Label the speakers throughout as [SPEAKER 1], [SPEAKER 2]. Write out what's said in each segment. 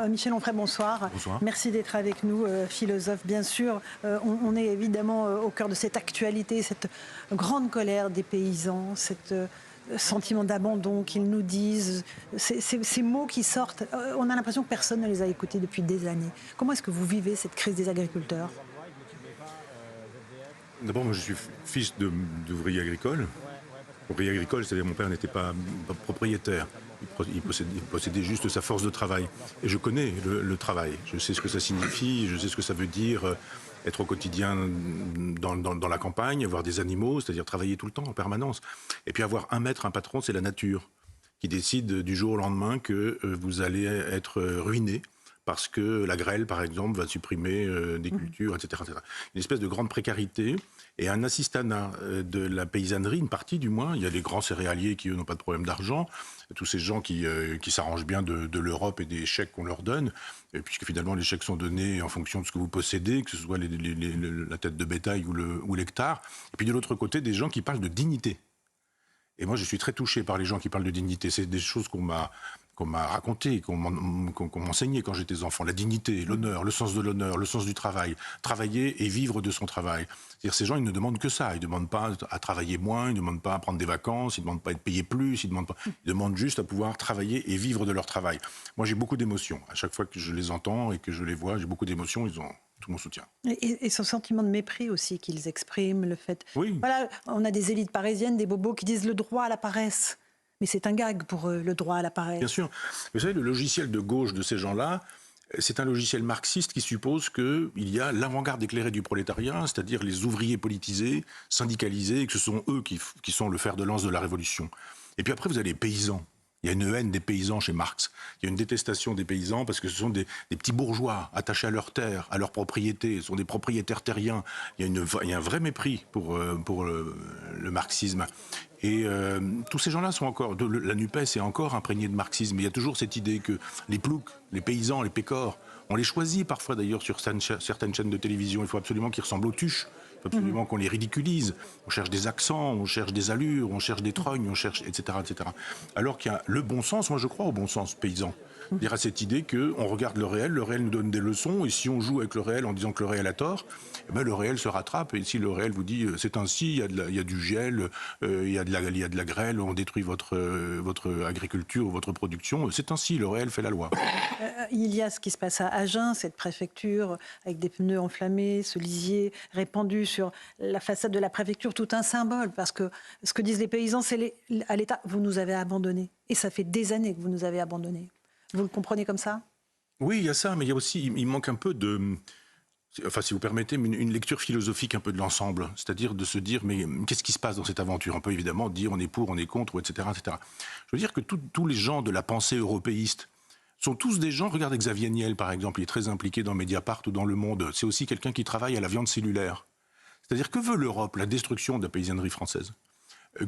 [SPEAKER 1] Michel Onfray, bonsoir.
[SPEAKER 2] Bonsoir.
[SPEAKER 1] Merci d'être avec nous, philosophe, bien sûr. On est évidemment au cœur de cette actualité, cette grande colère des paysans, cet sentiment d'abandon qu'ils nous disent, ces mots qui sortent. On a l'impression que personne ne les a écoutés depuis des années. Comment est-ce que vous vivez cette crise des agriculteurs?
[SPEAKER 2] D'abord, moi, je suis fils d'ouvrier agricole. Ouvrier agricole, c'est-à-dire mon père n'était pas propriétaire. Il possédait juste sa force de travail. Et je connais le travail. Je sais ce que ça signifie, je sais ce que ça veut dire être au quotidien dans la campagne, avoir des animaux, c'est-à-dire travailler tout le temps, en permanence. Et puis avoir un maître, un patron, c'est la nature, qui décide du jour au lendemain que vous allez être ruiné parce que la grêle, par exemple, va supprimer des cultures, etc., etc. Une espèce de grande précarité et un assistanat de la paysannerie, une partie du moins. Il y a des grands céréaliers qui, eux, n'ont pas de problème d'argent. Tous ces gens qui s'arrangent bien de l'Europe et des chèques qu'on leur donne, puisque finalement les chèques sont donnés en fonction de ce que vous possédez, que ce soit la tête de bétail ou l'hectare. Et puis de l'autre côté, des gens qui parlent de dignité. Et moi, je suis très touché par les gens qui parlent de dignité. C'est des choses qu'on m'a raconté, qu'on m'enseignait quand j'étais enfant. La dignité, l'honneur, le sens de l'honneur, le sens du travail. Travailler et vivre de son travail. C'est-à-dire ces gens, ils ne demandent que ça. Ils ne demandent pas à travailler moins, ils ne demandent pas à prendre des vacances, ils ne demandent pas à être payés plus, ils demandent juste à pouvoir travailler et vivre de leur travail. Moi, j'ai beaucoup d'émotions. À chaque fois que je les entends et que je les vois, j'ai beaucoup d'émotions. Ils ont tout mon soutien.
[SPEAKER 1] Et ce sentiment de mépris aussi qu'ils expriment, le fait...
[SPEAKER 2] Oui.
[SPEAKER 1] Voilà, on a des élites parisiennes, des bobos qui disent le droit à la paresse. Mais c'est un gag pour eux, le droit à la paresse.
[SPEAKER 2] Bien sûr. Vous savez, le logiciel de gauche de ces gens-là, c'est un logiciel marxiste qui suppose qu'il y a l'avant-garde éclairée du prolétariat, c'est-à-dire les ouvriers politisés, syndicalisés, et que ce sont eux qui sont le fer de lance de la révolution. Et puis après, vous avez les paysans. Il y a une haine des paysans chez Marx. Il y a une détestation des paysans parce que ce sont des petits bourgeois attachés à leurs terres, à leurs propriétés. Ce sont des propriétaires terriens. Il y a un vrai mépris pour le marxisme. Et tous ces gens-là sont encore... La NUPES est encore imprégnée de marxisme. Il y a toujours cette idée que les ploucs, les paysans, les pécores, on les choisit parfois d'ailleurs sur certaines chaînes de télévision. Il faut absolument qu'ils ressemblent aux tuches. Il faut absolument qu'on les ridiculise. On cherche des accents, on cherche des allures, on cherche des trognes, on cherche, etc., etc. Alors qu'il y a le bon sens, moi je crois au bon sens paysan. C'est-à-dire à cette idée qu'on regarde le réel nous donne des leçons, et si on joue avec le réel en disant que le réel a tort, eh ben le réel se rattrape. Et si le réel vous dit c'est ainsi, il y a du gel, il y a de la grêle, on détruit votre agriculture ou votre production, c'est ainsi, le réel fait la loi.
[SPEAKER 1] Il y a ce qui se passe à Agen, cette préfecture, avec des pneus enflammés, ce lisier répandu sur la façade de la préfecture, tout un symbole, parce que ce que disent les paysans, c'est à l'État, vous nous avez abandonnés. Et ça fait des années que vous nous avez abandonnés. Vous le comprenez comme ça?
[SPEAKER 2] Oui, il y a ça, mais il y a aussi, il manque un peu de... Enfin, si vous permettez, une lecture philosophique un peu de l'ensemble. C'est-à-dire de se dire, mais qu'est-ce qui se passe dans cette aventure? On peut évidemment dire on est pour, on est contre, etc., etc. Je veux dire que tous les gens de la pensée européiste sont tous des gens... Regardez Xavier Niel, par exemple, il est très impliqué dans Mediapart ou dans Le Monde. C'est aussi quelqu'un qui travaille à la viande cellulaire. C'est-à-dire, que veut l'Europe? La destruction de la paysannerie française.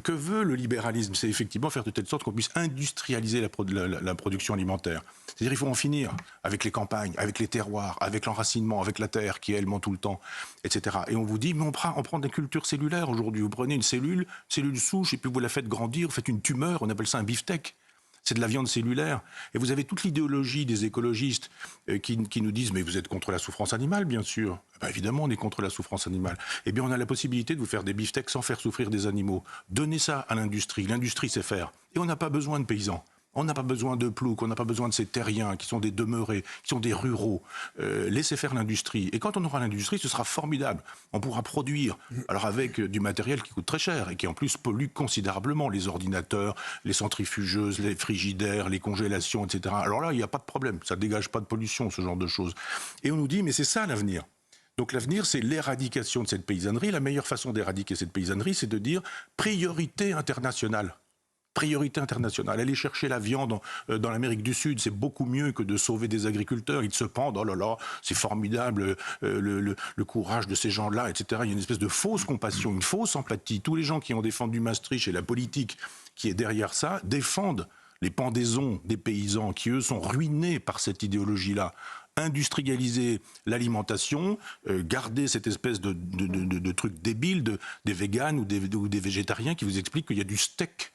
[SPEAKER 2] Que veut le libéralisme? C'est effectivement faire de telle sorte qu'on puisse industrialiser la production alimentaire. C'est-à-dire qu'il faut en finir avec les campagnes, avec les terroirs, avec l'enracinement, avec la terre qui, elle, ment tout le temps, etc. Et on vous dit, mais on prend des cultures cellulaires aujourd'hui. Vous prenez une cellule souche, et puis vous la faites grandir, vous faites une tumeur, on appelle ça un beefsteak. C'est de la viande cellulaire. Et vous avez toute l'idéologie des écologistes qui nous disent « mais vous êtes contre la souffrance animale, bien sûr ». Ben évidemment, on est contre la souffrance animale. Eh bien, on a la possibilité de vous faire des beefsteaks sans faire souffrir des animaux. Donnez ça à l'industrie. L'industrie sait faire. Et on n'a pas besoin de paysans. On n'a pas besoin de ploucs, on n'a pas besoin de ces terriens qui sont des demeurés, qui sont des ruraux. Laissez faire l'industrie. Et quand on aura l'industrie, ce sera formidable. On pourra produire, alors avec du matériel qui coûte très cher et qui en plus pollue considérablement, les ordinateurs, les centrifugeuses, les frigidaires, les congélations, etc. Alors là, il n'y a pas de problème. Ça ne dégage pas de pollution, ce genre de choses. Et on nous dit, mais c'est ça l'avenir. Donc l'avenir, c'est l'éradication de cette paysannerie. La meilleure façon d'éradiquer cette paysannerie, c'est de dire priorité internationale. Priorité internationale. Aller chercher la viande dans l'Amérique du Sud, c'est beaucoup mieux que de sauver des agriculteurs. Ils se pendent, oh là là, c'est formidable, le courage de ces gens-là, etc. Il y a une espèce de fausse compassion, une fausse empathie. Tous les gens qui ont défendu Maastricht et la politique qui est derrière ça défendent les pendaisons des paysans qui, eux, sont ruinés par cette idéologie-là. Industrialiser l'alimentation, garder cette espèce de truc débile des véganes ou des végétariens qui vous expliquent qu'il y a du steak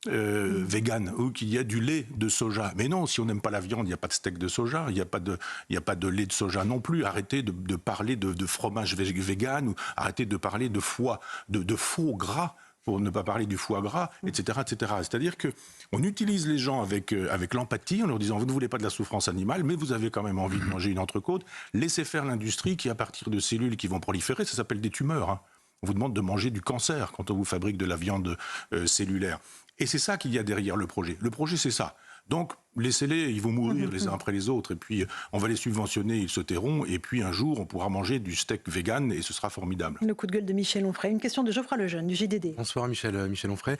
[SPEAKER 2] vegan ou qu'il y a du lait de soja. Mais non, si on n'aime pas la viande, il n'y a pas de steak de soja, il n'y a pas de lait de soja non plus. Arrêtez de parler de fromage vegan ou arrêtez de parler de foie, de faux gras, pour ne pas parler du foie gras, etc., etc. C'est-à-dire qu'on utilise les gens avec l'empathie, en leur disant vous ne voulez pas de la souffrance animale, mais vous avez quand même envie de manger une entrecôte. Laissez faire l'industrie qui, à partir de cellules qui vont proliférer, ça s'appelle des tumeurs. Hein. On vous demande de manger du cancer quand on vous fabrique de la viande cellulaire. Et c'est ça qu'il y a derrière le projet. Le projet, c'est ça. Donc, laissez-les, ils vont mourir les uns après les autres. Et puis, on va les subventionner, ils se tairont. Et puis, un jour, on pourra manger du steak vegan et ce sera formidable.
[SPEAKER 1] Le coup de gueule de Michel Onfray. Une question de Geoffroy Lejeune, du JDD.
[SPEAKER 3] Bonsoir Michel Onfray.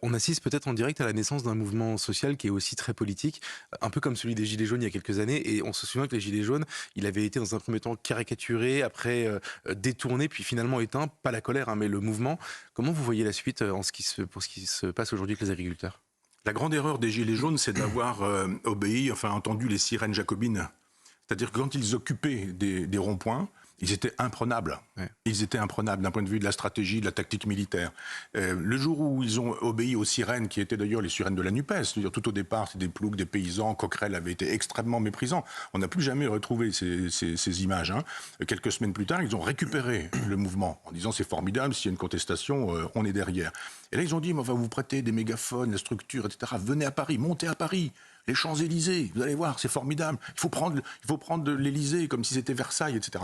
[SPEAKER 3] On assiste peut-être en direct à la naissance d'un mouvement social qui est aussi très politique, un peu comme celui des Gilets jaunes il y a quelques années. Et on se souvient que les Gilets jaunes, il avait été dans un premier temps caricaturé, après détourné, puis finalement éteint. Pas la colère, hein, mais le mouvement. Comment vous voyez la suite pour ce qui se passe aujourd'hui avec les agriculteurs ?
[SPEAKER 2] La grande erreur des Gilets jaunes, c'est d'avoir entendu les sirènes jacobines. C'est-à-dire que quand ils occupaient des ronds-points, ils étaient imprenables. Ouais. Ils étaient imprenables d'un point de vue de la stratégie, de la tactique militaire. Le jour où ils ont obéi aux sirènes, qui étaient d'ailleurs les sirènes de la NUPES, c'est-à-dire tout au départ, c'était des ploucs, des paysans, Coquerel avait été extrêmement méprisant. On n'a plus jamais retrouvé ces images. Hein. Quelques semaines plus tard, ils ont récupéré le mouvement en disant c'est formidable, s'il y a une contestation, on est derrière. Et là, ils ont dit on va vous prêter des mégaphones, la structure, etc. Venez à Paris, montez à Paris. Les Champs-Élysées, vous allez voir, c'est formidable. Il faut prendre l'Élysée comme si c'était Versailles, etc.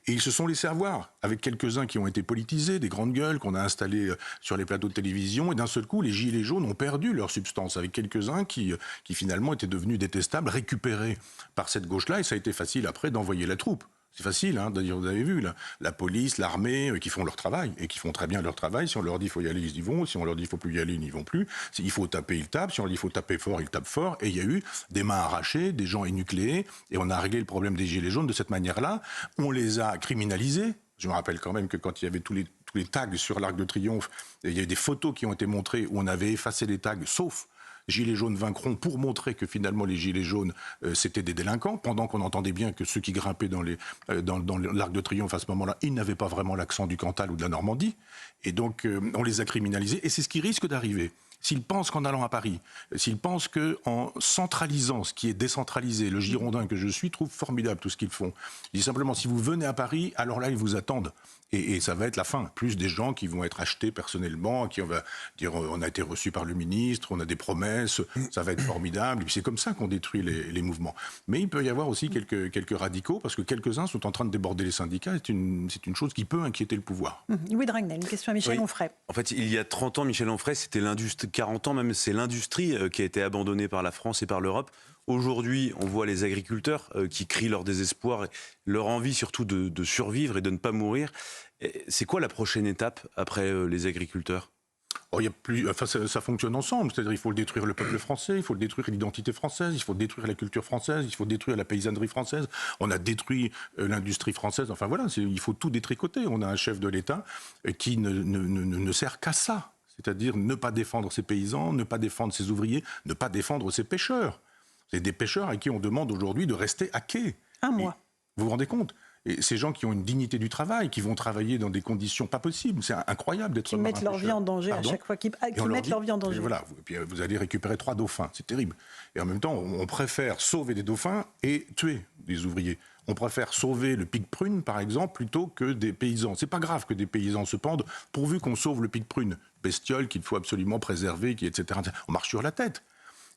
[SPEAKER 2] Et ils se sont laissés avoir, avec quelques-uns qui ont été politisés, des grandes gueules qu'on a installées sur les plateaux de télévision. Et d'un seul coup, les Gilets jaunes ont perdu leur substance, avec quelques-uns qui finalement étaient devenus détestables, récupérés par cette gauche-là. Et ça a été facile après d'envoyer la troupe. C'est facile, hein, d'ailleurs, vous avez vu, la police, l'armée, qui font leur travail, et qui font très bien leur travail. Si on leur dit qu'il faut y aller, ils y vont. Si on leur dit qu'il ne faut plus y aller, ils n'y vont plus. S'il faut taper, ils tapent. Si on leur dit qu'il faut taper fort, ils tapent fort. Et il y a eu des mains arrachées, des gens énucléés, et on a réglé le problème des Gilets jaunes de cette manière-là. On les a criminalisés. Je me rappelle quand même que quand il y avait tous les tags sur l'Arc de Triomphe, il y a eu des photos qui ont été montrées où on avait effacé les tags, sauf Gilets jaunes vaincront, pour montrer que finalement les Gilets jaunes c'était des délinquants, pendant qu'on entendait bien que ceux qui grimpaient dans l'Arc de Triomphe à ce moment-là, ils n'avaient pas vraiment l'accent du Cantal ou de la Normandie. Et donc on les a criminalisés, et c'est ce qui risque d'arriver. S'ils pensent qu'en allant à Paris, s'ils pensent qu'en centralisant ce qui est décentralisé, le Girondin que je suis trouve formidable tout ce qu'ils font. Je dis simplement, si vous venez à Paris, alors là, ils vous attendent. Et ça va être la fin. Plus des gens qui vont être achetés personnellement, qui on va dire on a été reçus par le ministre, on a des promesses, ça va être formidable. Et puis c'est comme ça qu'on détruit les mouvements. Mais il peut y avoir aussi quelques radicaux, parce que quelques-uns sont en train de déborder les syndicats. C'est une chose qui peut inquiéter le pouvoir.
[SPEAKER 1] Louis Dragnel, une question à Michel Onfray.
[SPEAKER 4] En fait, il y a 30 ans, Michel Onfray, c'était l'industrie, 40 ans même, c'est l'industrie qui a été abandonnée par la France et par l'Europe. Aujourd'hui, on voit les agriculteurs qui crient leur désespoir, leur envie surtout de survivre et de ne pas mourir. C'est quoi la prochaine étape après les agriculteurs ?
[SPEAKER 2] Ça fonctionne ensemble, c'est-à-dire il faut détruire le peuple français, il faut détruire l'identité française, il faut détruire la culture française, il faut détruire la paysannerie française. On a détruit l'industrie française, enfin voilà, il faut tout détricoter. On a un chef de l'État qui ne sert qu'à ça, c'est-à-dire ne pas défendre ses paysans, ne pas défendre ses ouvriers, ne pas défendre ses pêcheurs. C'est des pêcheurs à qui on demande aujourd'hui de rester à quai.
[SPEAKER 1] Un mois.
[SPEAKER 2] Vous vous rendez compte ? Et ces gens qui ont une dignité du travail, qui vont travailler dans des conditions pas possibles, c'est incroyable d'être marin-pêcheur.
[SPEAKER 1] Qui mettent leur vie en danger à chaque fois, qui mettent leur vie en danger.
[SPEAKER 2] Voilà, et puis vous allez récupérer 3 dauphins, c'est terrible. Et en même temps, on préfère sauver des dauphins et tuer des ouvriers. On préfère sauver le pic-prune, par exemple, plutôt que des paysans. C'est pas grave que des paysans se pendent, pourvu qu'on sauve le pic-prune, bestiole qu'il faut absolument préserver, etc. On marche sur la tête.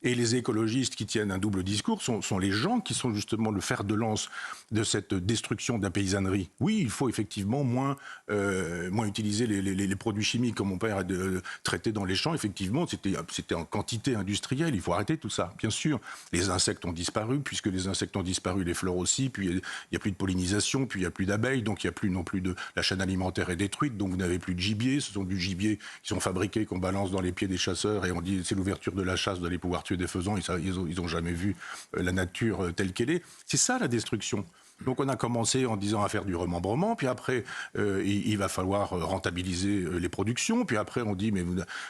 [SPEAKER 2] Et les écologistes qui tiennent un double discours sont les gens qui sont justement le fer de lance de cette destruction de la paysannerie. Oui, il faut effectivement moins utiliser les produits chimiques comme mon père a traité dans les champs. Effectivement, c'était en quantité industrielle. Il faut arrêter tout ça. Bien sûr, les insectes ont disparu. Puisque les insectes ont disparu, les fleurs aussi. Puis il n'y a plus de pollinisation, puis il n'y a plus d'abeilles. Donc il n'y a plus non plus la chaîne alimentaire est détruite. Donc vous n'avez plus de gibier. Ce sont du gibier qui sont fabriqués, qu'on balance dans les pieds des chasseurs. Et on dit c'est l'ouverture de la chasse d'aller pouvoir tuer des faisans. Ils n'ont jamais vu la nature telle qu'elle est. C'est ça la destruction. Donc on a commencé en disant à faire du remembrement, puis après il va falloir rentabiliser les productions, puis après on dit mais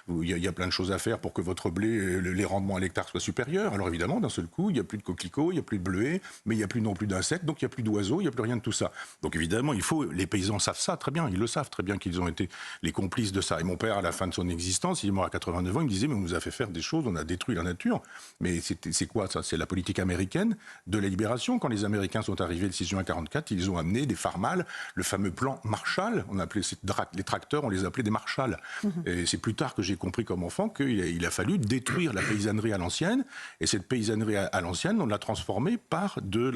[SPEAKER 2] il y a plein de choses à faire pour que votre blé, les rendements à l'hectare soient supérieurs. Alors évidemment, d'un seul coup, il n'y a plus de coquelicots, il n'y a plus de bleuets, mais il n'y a plus non plus d'insectes, donc il n'y a plus d'oiseaux, il n'y a plus rien de tout ça. Donc évidemment, les paysans savent ça très bien, ils le savent très bien qu'ils ont été les complices de ça. Et mon père, à la fin de son existence, il est mort à 89 ans, il me disait mais on nous a fait faire des choses, on a détruit la nature. Mais c'est quoi ça? C'est la politique américaine de la libération. Quand les Américains sont arrivés le 6 juin 1944, ils ont amené des farmals, le fameux plan Marshall. On appelait les tracteurs, on les appelait des Marshalls. Et c'est plus tard que j'ai compris comme enfant qu'il a fallu détruire la paysannerie à l'ancienne. Et cette paysannerie à l'ancienne, on l'a transformée par de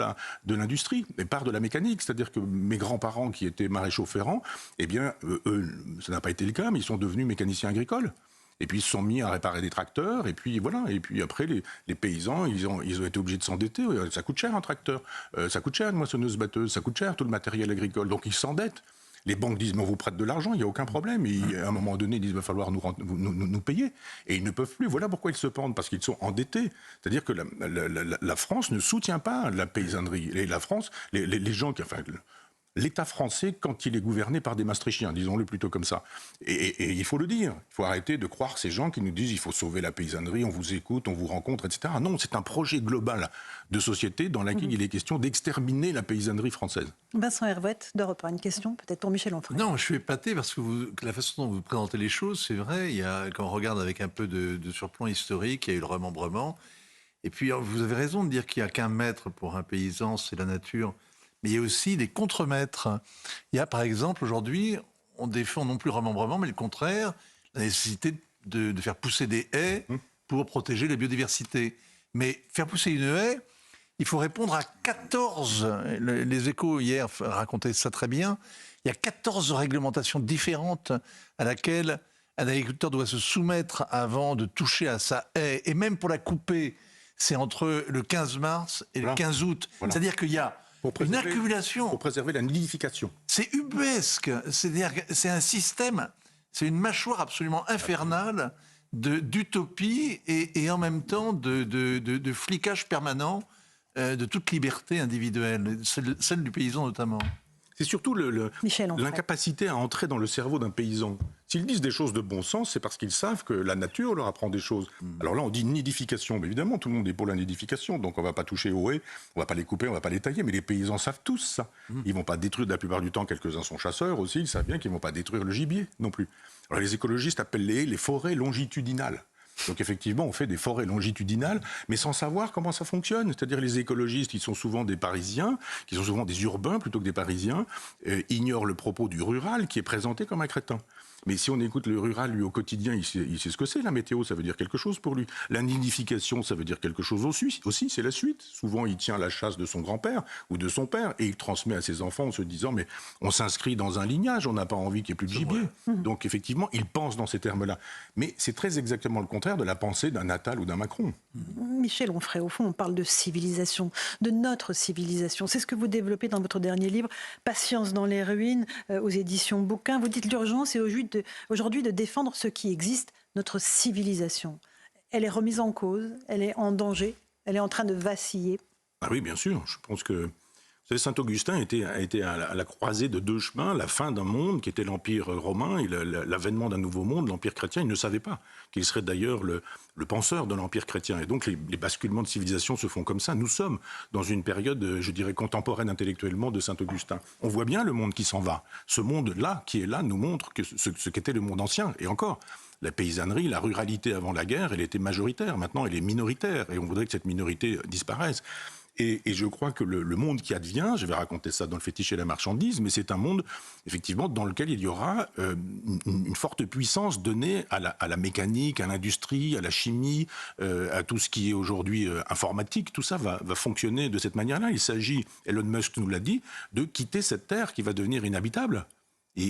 [SPEAKER 2] l'industrie et par de la mécanique. C'est-à-dire que mes grands-parents qui étaient maréchaux ferrants, eh bien, eux, ça n'a pas été le cas, mais ils sont devenus mécaniciens agricoles. Et puis ils se sont mis à réparer des tracteurs, et puis voilà. Et puis après, les paysans, ils ont été obligés de s'endetter. Ça coûte cher un tracteur, ça coûte cher une moissonneuse-batteuse, ça coûte cher tout le matériel agricole. Donc ils s'endettent. Les banques disent, mais on vous prête de l'argent, il n'y a aucun problème. Et à un moment donné, ils disent, il va falloir nous payer. Et ils ne peuvent plus. Voilà pourquoi ils se pendent, parce qu'ils sont endettés. C'est-à-dire que la France ne soutient pas la paysannerie. Et la France, les gens qui... Enfin, l'État français, quand il est gouverné par des maastrichtiens, disons-le plutôt comme ça. Et il faut le dire, il faut arrêter de croire ces gens qui nous disent il faut sauver la paysannerie, on vous écoute, on vous rencontre, etc. Non, c'est un projet global de société dans lequel il est question d'exterminer la paysannerie française.
[SPEAKER 1] Vincent Hervouette, d'Europe 1, une question peut-être pour Michel Onfray.
[SPEAKER 5] Non, je suis épaté parce que la façon dont vous présentez les choses, c'est vrai, quand on regarde avec un peu de surplomb historique, il y a eu le remembrement. Et puis vous avez raison de dire qu'il n'y a qu'un maître pour un paysan, c'est la nature. Mais il y a aussi des contremaîtres. Il y a par exemple aujourd'hui, on défend non plus le remembrement, mais le contraire, la nécessité de faire pousser des haies pour protéger la biodiversité. Mais faire pousser une haie, il faut répondre à 14, les Échos hier racontaient ça très bien, il y a 14 réglementations différentes à laquelle un agriculteur doit se soumettre avant de toucher à sa haie. Et même pour la couper, c'est entre le 15 mars et le 15 août. Voilà. C'est-à-dire qu'il y a une accumulation.
[SPEAKER 2] Pour préserver la nidification.
[SPEAKER 5] C'est ubuesque. C'est-à-dire que c'est un système, c'est une mâchoire absolument infernale d'utopie et en même temps de flicage permanent de toute liberté individuelle, celle du paysan notamment.
[SPEAKER 2] C'est surtout l'incapacité à entrer dans le cerveau d'un paysan. S'ils disent des choses de bon sens, c'est parce qu'ils savent que la nature leur apprend des choses. Alors là, on dit nidification. Mais évidemment, tout le monde est pour la nidification. Donc on ne va pas toucher aux haies, on ne va pas les couper, on ne va pas les tailler. Mais les paysans savent tous ça. Ils ne vont pas détruire, la plupart du temps, quelques-uns sont chasseurs aussi. Ils savent bien qu'ils ne vont pas détruire le gibier non plus. Alors les écologistes appellent les haies les forêts longitudinales. Donc effectivement, on fait des forêts longitudinales, mais sans savoir comment ça fonctionne. C'est-à-dire les écologistes, qui sont souvent des Parisiens, qui sont souvent des urbains plutôt que des Parisiens, ignorent le propos du rural qui est présenté comme un crétin. Mais si on écoute le rural, lui, au quotidien, il sait ce que c'est. La météo, ça veut dire quelque chose pour lui. La nidification, ça veut dire quelque chose aussi, c'est la suite. Souvent, il tient la chasse de son grand-père ou de son père et il transmet à ses enfants en se disant, mais on s'inscrit dans un lignage, on n'a pas envie qu'il n'y ait plus de gibier. Donc, effectivement, il pense dans ces termes-là. Mais c'est très exactement le contraire de la pensée d'un Attal ou d'un Macron.
[SPEAKER 1] Michel Onfray, au fond, on parle de civilisation, de notre civilisation. C'est ce que vous développez dans votre dernier livre, Patience dans les ruines, aux éditions Bouquin. Vous dites l'urgence est aujourd'hui de défendre ce qui existe, notre civilisation. Elle est remise en cause, elle est en danger, elle est en train de vaciller.
[SPEAKER 2] Ah oui, bien sûr. Je pense que Saint-Augustin a été à la croisée de deux chemins, la fin d'un monde qui était l'Empire romain et l'avènement d'un nouveau monde, l'Empire chrétien. Il ne savait pas qu'il serait d'ailleurs le penseur de l'Empire chrétien. Et donc les basculements de civilisation se font comme ça. Nous sommes dans une période, je dirais, contemporaine intellectuellement de Saint-Augustin. On voit bien le monde qui s'en va. Ce monde-là, qui est là, nous montre ce qu'était le monde ancien. Et encore, la paysannerie, la ruralité avant la guerre, elle était majoritaire. Maintenant, elle est minoritaire. Et on voudrait que cette minorité disparaisse. Et je crois que le monde qui advient, je vais raconter ça dans le fétiche et la marchandise, mais c'est un monde, effectivement, dans lequel il y aura une forte puissance donnée à la mécanique, à l'industrie, à la chimie, à tout ce qui est aujourd'hui informatique. Tout ça va fonctionner de cette manière-là. Il s'agit, Elon Musk nous l'a dit, de quitter cette terre qui va devenir inhabitable. Et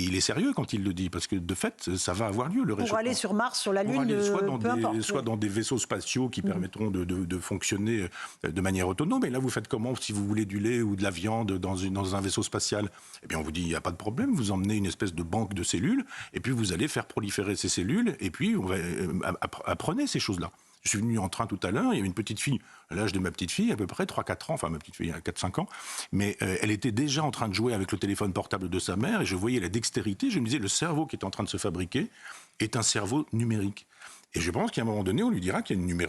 [SPEAKER 2] il est sérieux quand il le dit, parce que de fait, ça va avoir lieu, le réchauffement.
[SPEAKER 1] Pour aller sur Mars, sur la Lune,
[SPEAKER 2] soit dans des vaisseaux spatiaux qui permettront de fonctionner de manière autonome. Et là, vous faites comment si vous voulez du lait ou de la viande dans un vaisseau spatial? Eh bien, on vous dit, il n'y a pas de problème, vous emmenez une espèce de banque de cellules, et puis vous allez faire proliférer ces cellules, et puis apprenez ces choses-là. Je suis venu en train tout à l'heure, il y avait une petite fille, à l'âge de ma petite fille, à peu près 3-4 ans, enfin ma petite fille a 4-5 ans, mais elle était déjà en train de jouer avec le téléphone portable de sa mère, et je voyais la dextérité, je me disais, le cerveau qui est en train de se fabriquer est un cerveau numérique. Et je pense qu'à un moment donné, on lui dira qu'il y a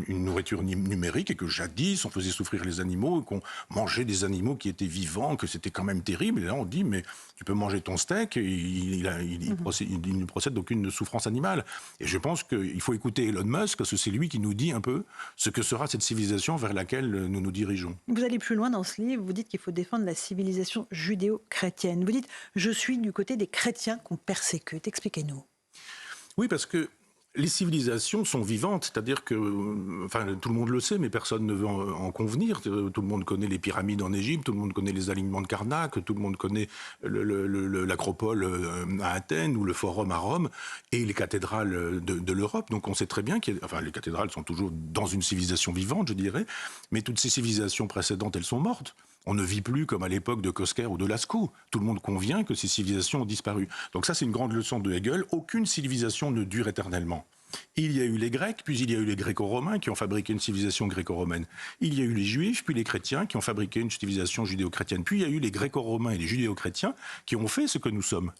[SPEAKER 2] une nourriture numérique et que jadis, on faisait souffrir les animaux, qu'on mangeait des animaux qui étaient vivants, que c'était quand même terrible. Et là, on dit, mais tu peux manger ton steak, il ne procède d'aucune souffrance animale. Et je pense qu'il faut écouter Elon Musk, parce que c'est lui qui nous dit un peu ce que sera cette civilisation vers laquelle nous nous dirigeons.
[SPEAKER 1] Vous allez plus loin dans ce livre, vous dites qu'il faut défendre la civilisation judéo-chrétienne. Vous dites, je suis du côté des chrétiens qu'on persécute. Expliquez-nous.
[SPEAKER 2] Oui, parce que les civilisations sont vivantes, c'est-à-dire que, enfin, tout le monde le sait, mais personne ne veut en convenir. Tout le monde connaît les pyramides en Égypte, tout le monde connaît les alignements de Karnak, tout le monde connaît l'acropole à Athènes ou le forum à Rome et les cathédrales de l'Europe. Donc on sait très bien les cathédrales sont toujours dans une civilisation vivante, je dirais, mais toutes ces civilisations précédentes, elles sont mortes. On ne vit plus comme à l'époque de Kosker ou de Lascaux. Tout le monde convient que ces civilisations ont disparu. Donc ça, c'est une grande leçon de Hegel. Aucune civilisation ne dure éternellement. Il y a eu les Grecs, puis il y a eu les Gréco-Romains qui ont fabriqué une civilisation gréco-romaine. Il y a eu les Juifs, puis les chrétiens qui ont fabriqué une civilisation judéo-chrétienne. Puis il y a eu les Gréco-Romains et les judéo-chrétiens qui ont fait ce que nous sommes.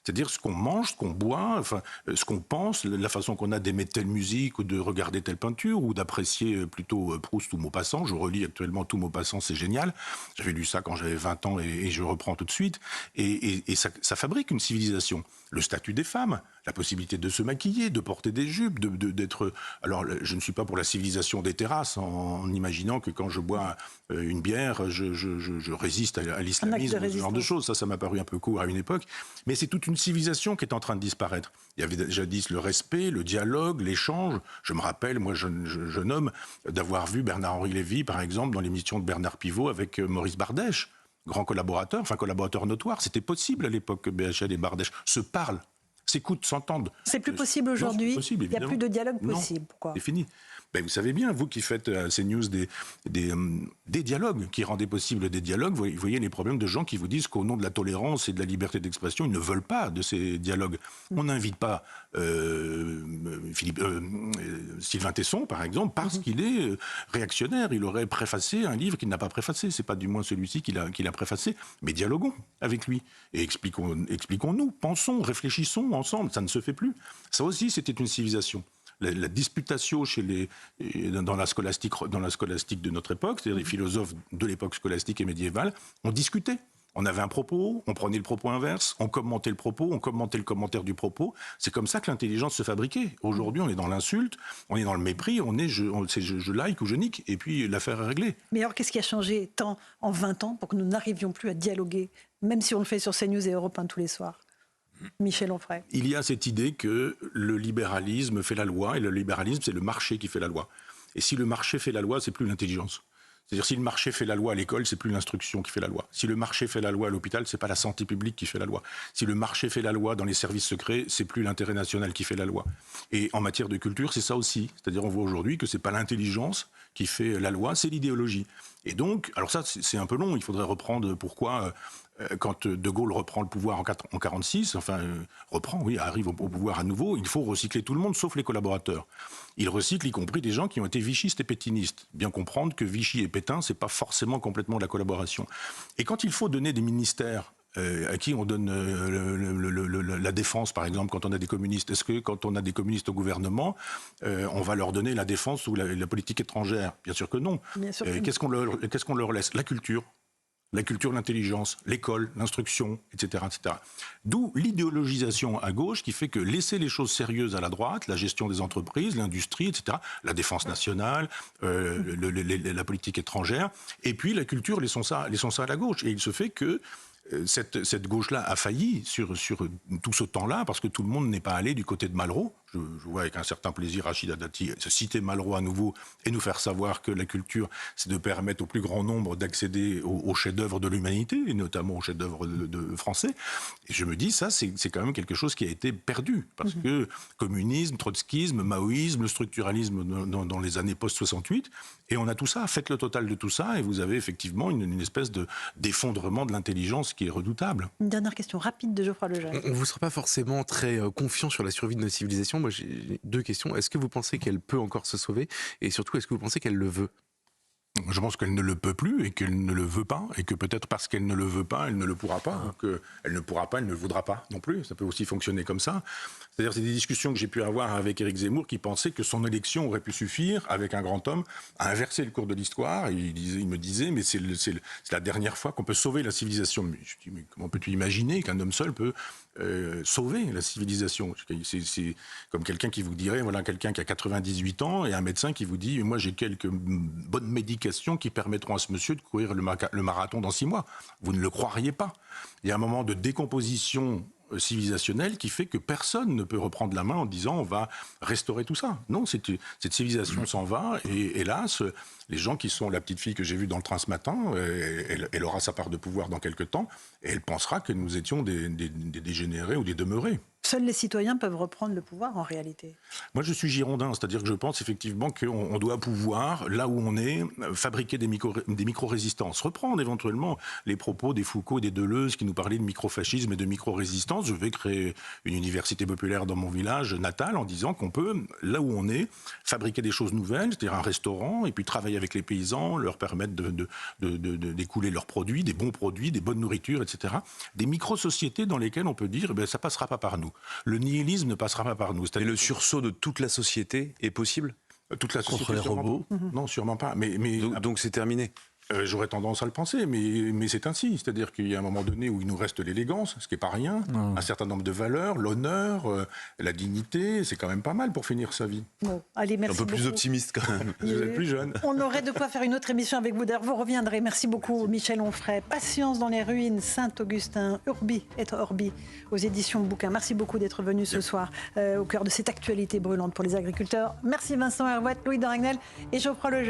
[SPEAKER 2] C'est-à-dire ce qu'on mange, ce qu'on boit, enfin, ce qu'on pense, la façon qu'on a d'aimer telle musique ou de regarder telle peinture ou d'apprécier plutôt Proust ou Maupassant. Je relis actuellement tout Maupassant, c'est génial. J'avais lu ça quand j'avais 20 ans et je reprends tout de suite. Et ça fabrique une civilisation. Le statut des femmes, la possibilité de se maquiller, de porter des jupes, d'être... Alors, je ne suis pas pour la civilisation des terrasses en imaginant que quand je bois une bière, je résiste à l'islamisme, ce genre de choses. Ça m'a paru un peu court à une époque. Mais c'est toute une civilisation qui est en train de disparaître. Il y avait jadis le respect, le dialogue, l'échange. Je me rappelle, moi, jeune homme, d'avoir vu Bernard-Henri Lévy, par exemple, dans l'émission de Bernard Pivot avec Maurice Bardèche, grand collaborateur, enfin collaborateur notoire. C'était possible à l'époque que BHL et Bardèche se parlent, s'écoutent, s'entendent.
[SPEAKER 1] C'est plus possible aujourd'hui. Il n'y a plus de dialogue possible. Pourquoi ?
[SPEAKER 2] C'est fini. Ben, vous savez bien, vous qui faites à CNews des dialogues, qui rendaient possible des dialogues, vous voyez les problèmes de gens qui vous disent qu'au nom de la tolérance et de la liberté d'expression, ils ne veulent pas de ces dialogues. On n'invite pas Sylvain Tesson, par exemple, parce qu'il est réactionnaire. Il aurait préfacé un livre qu'il n'a pas préfacé. C'est pas du moins celui-ci qu'il a préfacé. Mais dialoguons avec lui. Et expliquons-nous, pensons, réfléchissons ensemble. Ça ne se fait plus. Ça aussi, c'était une civilisation. La disputatio dans la scolastique de notre époque, c'est-à-dire les philosophes de l'époque scolastique et médiévale, on discutait. On avait un propos, on prenait le propos inverse, on commentait le propos, on commentait le commentaire du propos. C'est comme ça que l'intelligence se fabriquait. Aujourd'hui, on est dans l'insulte, on est dans le mépris, je like ou je nique, et puis l'affaire est réglée.
[SPEAKER 1] Mais alors, qu'est-ce qui a changé tant en 20 ans pour que nous n'arrivions plus à dialoguer, même si on le fait sur CNews et Europe 1 tous les soirs ? Michel Onfray.
[SPEAKER 2] Il y a cette idée que le libéralisme fait la loi, et le libéralisme, c'est le marché qui fait la loi. Et si le marché fait la loi, c'est plus l'intelligence. C'est-à-dire, si le marché fait la loi à l'école, c'est plus l'instruction qui fait la loi. Si le marché fait la loi à l'hôpital, c'est pas la santé publique qui fait la loi. Si le marché fait la loi dans les services secrets, c'est plus l'intérêt national qui fait la loi. Et en matière de culture, c'est ça aussi. C'est-à-dire, on voit aujourd'hui que c'est pas l'intelligence qui fait la loi, c'est l'idéologie. Et donc, alors ça, c'est un peu long. Il faudrait reprendre pourquoi... Quand De Gaulle reprend le pouvoir en 1946, arrive au pouvoir à nouveau, il faut recycler tout le monde, sauf les collaborateurs. Il recycle y compris des gens qui ont été vichistes et pétinistes. Bien comprendre que Vichy et Pétain, c'est pas forcément complètement de la collaboration. Et quand il faut donner des ministères à qui on donne la défense, par exemple, quand on a des communistes, est-ce que quand on a des communistes au gouvernement, on va leur donner la défense ou la politique étrangère ? Bien sûr que non. Qu'est-ce qu'on leur laisse ? La culture, l'intelligence, l'école, l'instruction, etc., etc. D'où l'idéologisation à gauche qui fait que laisser les choses sérieuses à la droite, la gestion des entreprises, l'industrie, etc., la défense nationale, la politique étrangère, et puis la culture, laissons ça à la gauche. Et il se fait que cette gauche-là a failli sur tout ce temps-là, parce que tout le monde n'est pas allé du côté de Malraux. Je vois avec un certain plaisir Rachida Dati citer Malraux à nouveau et nous faire savoir que la culture, c'est de permettre au plus grand nombre d'accéder aux chefs-d'œuvre de l'humanité, et notamment aux chefs-d'œuvre de français. Et je me dis, ça, c'est quand même quelque chose qui a été perdu, parce que communisme, trotskisme, maoïsme, le structuralisme dans les années post-68, et on a tout ça, faites le total de tout ça, et vous avez effectivement une espèce d'effondrement de l'intelligence qui est redoutable.
[SPEAKER 1] Une dernière question rapide de Geoffroy Lejeune.
[SPEAKER 3] On ne vous sera pas forcément très confiant sur la survie de notre civilisation, moi j'ai 2 questions. Est-ce que vous pensez qu'elle peut encore se sauver? Et surtout, est-ce que vous pensez qu'elle le veut?
[SPEAKER 2] Je pense qu'elle ne le peut plus et qu'elle ne le veut pas, et que peut-être parce qu'elle ne le veut pas, elle ne le pourra pas, qu'elle ne pourra pas, elle ne le voudra pas non plus. Ça peut aussi fonctionner comme ça. C'est-à-dire, c'est des discussions que j'ai pu avoir avec Éric Zemmour, qui pensait que son élection aurait pu suffire, avec un grand homme, à inverser le cours de l'histoire. Et il me disait, mais c'est la dernière fois qu'on peut sauver la civilisation. Mais je dis, mais comment peux-tu imaginer qu'un homme seul peut sauver la civilisation? C'est comme quelqu'un qui vous dirait, voilà, quelqu'un qui a 98 ans et un médecin qui vous dit, moi j'ai quelques bonnes médications qui permettront à ce monsieur de courir le marathon dans 6 mois. Vous ne le croiriez pas. Il y a un moment de décomposition civilisationnelle qui fait que personne ne peut reprendre la main en disant on va restaurer tout ça. Non, cette civilisation s'en va, et hélas, les gens qui sont, la petite fille que j'ai vue dans le train ce matin, elle aura sa part de pouvoir dans quelques temps, et elle pensera que nous étions des dégénérés ou des demeurés.
[SPEAKER 1] Seuls les citoyens peuvent reprendre le pouvoir, en réalité.
[SPEAKER 2] Moi, je suis girondin, c'est-à-dire que je pense effectivement qu'on doit pouvoir, là où on est, fabriquer des micro-résistances. Reprendre éventuellement les propos des Foucault et des Deleuze qui nous parlaient de micro-fascisme et de micro-résistance. Je vais créer une université populaire dans mon village natal en disant qu'on peut, là où on est, fabriquer des choses nouvelles, c'est-à-dire un restaurant, et puis travailler avec les paysans, leur permettre d'écouler leurs produits, des bons produits, des bonnes nourritures, etc. Des micro-sociétés dans lesquelles on peut dire, eh bien, ça passera pas par nous. Le nihilisme ne passera pas par nous.
[SPEAKER 4] Et le sursaut de toute la société est possible?
[SPEAKER 2] Toute la société
[SPEAKER 5] Contre les robots?
[SPEAKER 2] Non, sûrement pas.
[SPEAKER 4] Donc c'est terminé.
[SPEAKER 2] J'aurais tendance à le penser, mais c'est ainsi. C'est-à-dire qu'il y a un moment donné où il nous reste l'élégance, ce qui n'est pas rien, un certain nombre de valeurs, l'honneur, la dignité, c'est quand même pas mal pour finir sa vie.
[SPEAKER 1] Bon, allez, merci
[SPEAKER 4] Un peu plus
[SPEAKER 1] beaucoup.
[SPEAKER 4] optimiste quand même.
[SPEAKER 2] Vous êtes plus jeune.
[SPEAKER 1] On aurait de quoi faire une autre émission avec vous. D'ailleurs, vous reviendrez. Merci beaucoup, Michel Onfray. Patience dans les ruines, Saint-Augustin, Urbi et Orbi, aux éditions Bouquin. Merci beaucoup d'être venu ce soir au cœur de cette actualité brûlante pour les agriculteurs. Merci Vincent Herouet, Louis de Ragnel et Geoffroy Lejeune.